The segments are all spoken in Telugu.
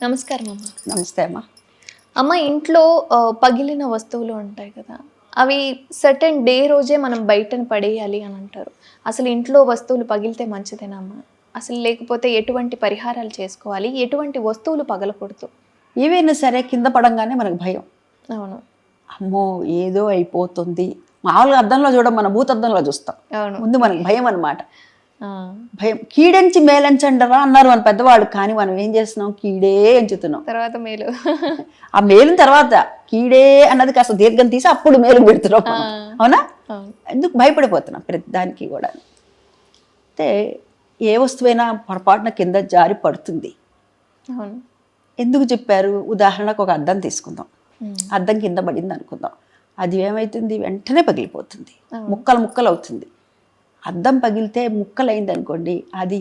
నమస్కారం అమ్మ. నమస్తే అమ్మా. అమ్మ, ఇంట్లో పగిలిన వస్తువులు ఉంటాయి కదా, అవి సర్టెన్ డే రోజే మనం బయటను పడేయాలి అని అంటారు. అసలు ఇంట్లో వస్తువులు పగిలితే మంచిదేనా అమ్మ? అసలు లేకపోతే ఎటువంటి పరిహారాలు చేసుకోవాలి? ఎటువంటి వస్తువులు పగలకూడదు? ఏవైనా సరే కింద పడంగానే మనకు భయం. అవును. అమ్మో ఏదో అయిపోతుంది. మామూలుగా అద్దంలో చూడం, మన భూతద్దంలో చూస్తాం. అవును. ముందు మనకు భయం అనమాట. ఆ, భయం. కీడెంచి మేలంచండరా అన్నారు మన పెద్దవాళ్ళు. కానీ మనం ఏం చేస్తున్నాం? కీడే ఎంచుతున్నాం. తర్వాత మేలు. ఆ మేలుని తర్వాత కీడే అన్నది కాస్త దీర్ఘం తీసి అప్పుడు మేలు పెడుతున్నాం మనం. అవునా? ఎందుకు భయపడిపోతున్నాం ప్రతిదానికి కూడా. అయితే ఏ వస్తువైనా పొరపాటున కింద జారి పడుతుంది. అవును. ఎందుకు చెప్పారు? ఉదాహరణకు ఒక అద్దం తీసుకుందాం. అద్దం కింద పడింది అనుకుందాం. అది ఏమవుతుంది? వెంటనే పగిలిపోతుంది, ముక్కలు ముక్కలు అవుతుంది. అద్దం పగిలితే ముక్కలైంది అనుకోండి, అది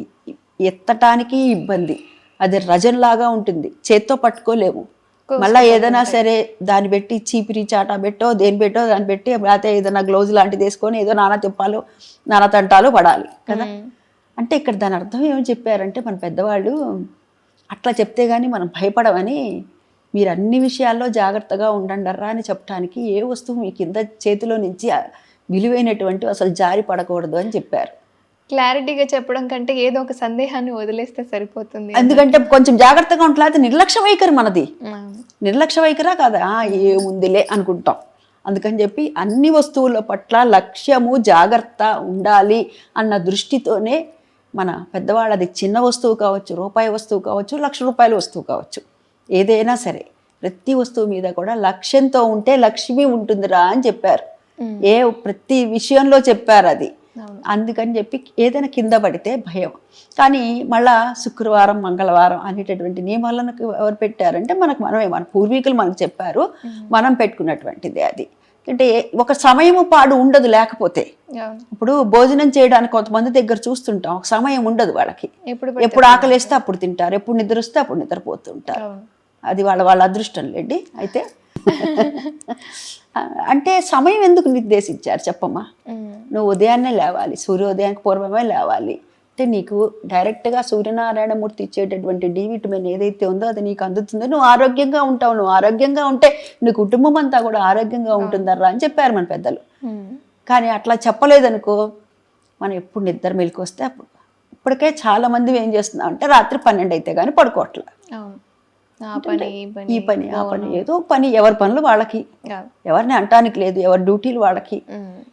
ఎత్తటానికి ఇబ్బంది. అది రజంలాగా ఉంటుంది, చేత్తో పట్టుకోలేము. మళ్ళీ ఏదైనా సరే దాన్ని పెట్టి చీపిరి చాటా పెట్టో దేని పెట్టో దాన్ని పెట్టి లేకపోతే ఏదైనా గ్లౌజ్ లాంటిది వేసుకొని ఏదో నానా తిప్పాలో నానా తంటాలు పడాలి కదా. అంటే ఇక్కడ దాని అర్థం ఏమని చెప్పారంటే మన పెద్దవాళ్ళు అట్లా చెప్తే కానీ మనం భయపడమని, మీరు అన్ని విషయాల్లో జాగ్రత్తగా ఉండండర్రా అని చెప్పడానికి ఏ వస్తువు మీ కింద చేతిలో నుంచి విలువైనటువంటి అసలు జారి పడకూడదు అని చెప్పారు. క్లారిటీగా చెప్పడం కంటే ఏదో ఒక సందేహాన్ని వదిలేస్తే సరిపోతుంది. ఎందుకంటే కొంచెం జాగ్రత్తగా ఉంటలేదు. నిర్లక్ష్య వైఖరి మనది. నిర్లక్ష్య వైఖరా కాదా, ఏముందిలే అనుకుంటాం. అందుకని చెప్పి అన్ని వస్తువుల పట్ల లక్ష్యము జాగ్రత్త ఉండాలి అన్న దృష్టితోనే మన పెద్దవాళ్ళు, అది చిన్న వస్తువు కావచ్చు, రూపాయి వస్తువు కావచ్చు, ₹1,00,000 వస్తువు కావచ్చు, ఏదైనా సరే ప్రతి వస్తువు మీద కూడా లక్ష్యంతో ఉంటే లక్ష్మి ఉంటుందిరా అని చెప్పారు. ప్రతి విషయంలో చెప్పారు అది. అందుకని చెప్పి ఏదైనా కింద పడితే భయం. కానీ మళ్ళా శుక్రవారం మంగళవారం అనేటటువంటి నియమాలను ఎవరు పెట్టారంటే మనమే, మన పూర్వీకులు మనకు చెప్పారు, మనం పెట్టుకున్నటువంటిదే అది. అంటే ఒక సమయము పాడు ఉండదు. లేకపోతే ఇప్పుడు భోజనం చేయడానికి కొంతమంది దగ్గర చూస్తుంటాం, ఒక సమయం ఉండదు వాళ్ళకి. ఎప్పుడు ఆకలిస్తే అప్పుడు తింటారు, ఎప్పుడు నిద్ర వస్తే అప్పుడు నిద్రపోతుంటారు. అది వాళ్ళ అదృష్టం లేండి. అయితే అంటే సమయం ఎందుకు నిర్దేశించారు చెప్పమ్మా? నువ్వు ఉదయాన్నే లేవాలి, సూర్యోదయానికి పూర్వమే లేవాలి. అంటే నీకు డైరెక్ట్గా సూర్యనారాయణమూర్తి ఇచ్చేటటువంటి డి విటమిన్ ఏదైతే ఉందో అది నీకు అందుతుందో నువ్వు ఆరోగ్యంగా ఉంటావు. నువ్వు ఆరోగ్యంగా ఉంటే నీ కుటుంబం అంతా కూడా ఆరోగ్యంగా ఉంటుందర్రా అని చెప్పారు మన పెద్దలు. కానీ అట్లా చెప్పలేదనుకో, మనం ఎప్పుడు నిద్ర మెలకు వస్తే అప్పుడు. ఇప్పటికే చాలా మంది ఏం చేస్తున్నాం అంటే రాత్రి 12 అయితే కానీ పడుకోవట్లే. ఈ పని ఆ పని, ఏదో పని, ఎవరి పనులు వాళ్ళకి, ఎవరిని అంటానికి లేదు, ఎవరి డ్యూటీలు వాళ్ళకి.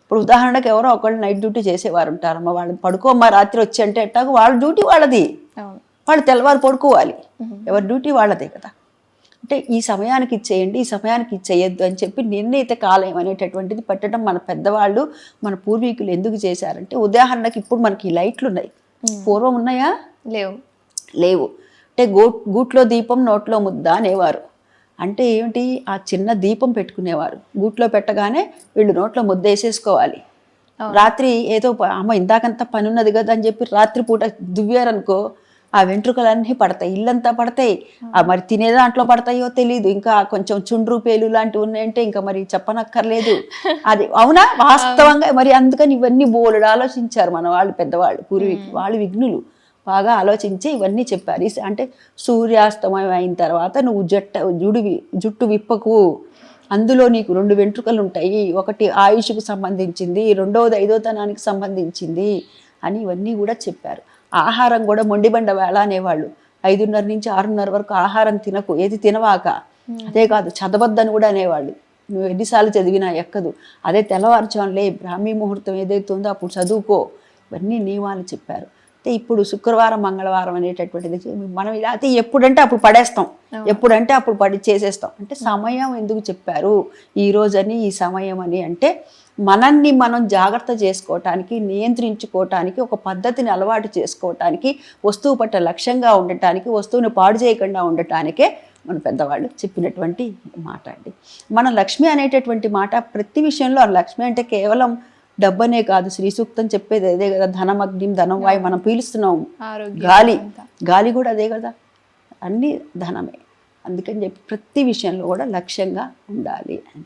ఇప్పుడు ఉదాహరణకు ఎవరో ఒకళ్ళు నైట్ డ్యూటీ చేసేవారు ఉంటారమ్మా, వాళ్ళు పడుకోమ్మా రాత్రి వచ్చి అంటే ఎట్టాగు వాళ్ళ డ్యూటీ వాళ్ళది, వాళ్ళు తెల్లవారు పడుకోవాలి, ఎవరి డ్యూటీ వాళ్ళదే కదా. అంటే ఈ సమయానికి ఇచ్చేయండి, ఈ సమయానికి ఇచ్చేయద్దు అని చెప్పి నిర్ణీత కాలం అనేటటువంటిది పెట్టడం మన పెద్దవాళ్ళు, మన పూర్వీకులు ఎందుకు చేశారంటే, ఉదాహరణకి ఇప్పుడు మనకి లైట్లు ఉన్నాయి, పూర్వం ఉన్నాయా? లేవు. అంటే గూట్లో దీపం నోట్లో ముద్ద అనేవారు. అంటే ఏమిటి? ఆ చిన్న దీపం పెట్టుకునేవారు, గూట్లో పెట్టగానే వీళ్ళు నోట్లో ముద్ద వేసేసుకోవాలి. రాత్రి ఏదో అమ్మ ఇందాకంతా పని ఉన్నది కదా అని చెప్పి రాత్రి పూట దువ్వారనుకో, ఆ వెంట్రుకలన్నీ పడతాయి, ఇల్లంతా పడతాయి. మరి తినే దాంట్లో పడతాయో తెలీదు. ఇంకా కొంచెం చుండ్రు పేలు లాంటివి ఉన్నాయంటే ఇంకా మరి చెప్పనక్కర్లేదు. అది అవునా వాస్తవంగా. మరి అందుకని ఇవన్నీ బోలెడు ఆలోచించారు మన వాళ్ళు, పెద్దవాళ్ళు, పూర్వీకులు. వాళ్ళు విఘ్నులు, బాగా ఆలోచించి ఇవన్నీ చెప్పారు. అంటే సూర్యాస్తమయం అయిన తర్వాత నువ్వు జుట్టు విప్పకు, అందులో నీకు 2 వెంట్రుకలు ఉంటాయి, ఒకటి ఆయుష్కు సంబంధించింది, రెండవది 5వ సంబంధించింది అని ఇవన్నీ కూడా చెప్పారు. ఆహారం కూడా మొండిబండ వేళ అనేవాళ్ళు. 5:30 నుంచి 6:30 వరకు ఆహారం తినకు, ఏది తినవాక. అదే కాదు చదవద్దని కూడా అనేవాళ్ళు. నువ్వు ఎన్నిసార్లు చదివినా ఎక్కదు. అదే తెల్లవారుచానులే బ్రాహ్మీ ముహూర్తం ఏదైతే ఉందో అప్పుడు చదువుకో. ఇవన్నీ నియమాలు చెప్పారు. ఇప్పుడు శుక్రవారం మంగళవారం అనేటటువంటిది మనం ఇలా అయితే ఎప్పుడంటే అప్పుడు పడేస్తాం, ఎప్పుడంటే అప్పుడు చేసేస్తాం. అంటే సమయం ఎందుకు చెప్పారు ఈ రోజని, ఈ సమయం అని అంటే మనల్ని మనం జాగ్రత్త చేసుకోవటానికి, నియంత్రించుకోవటానికి, ఒక పద్ధతిని అలవాటు చేసుకోవటానికి, వస్తువు పట్ల లక్ష్యంగా ఉండటానికి, వస్తువుని పాడు చేయకుండా ఉండటానికే మన పెద్దవాళ్ళు చెప్పినటువంటి మాట అండి. మన లక్ష్మి అనేటటువంటి మాట ప్రతి విషయంలో, లక్ష్మి అంటే కేవలం డబ్బనే కాదు, శ్రీ సూక్తం చెప్పేది అదే కదా, ధనం అగ్నిం ధనం వాయు, మనం పీలుస్తున్నాం గాలి కూడా అదే కదా, అన్నీ ధనమే. అందుకని చెప్పి ప్రతి విషయంలో కూడా లక్ష్యంగా ఉండాలి అని.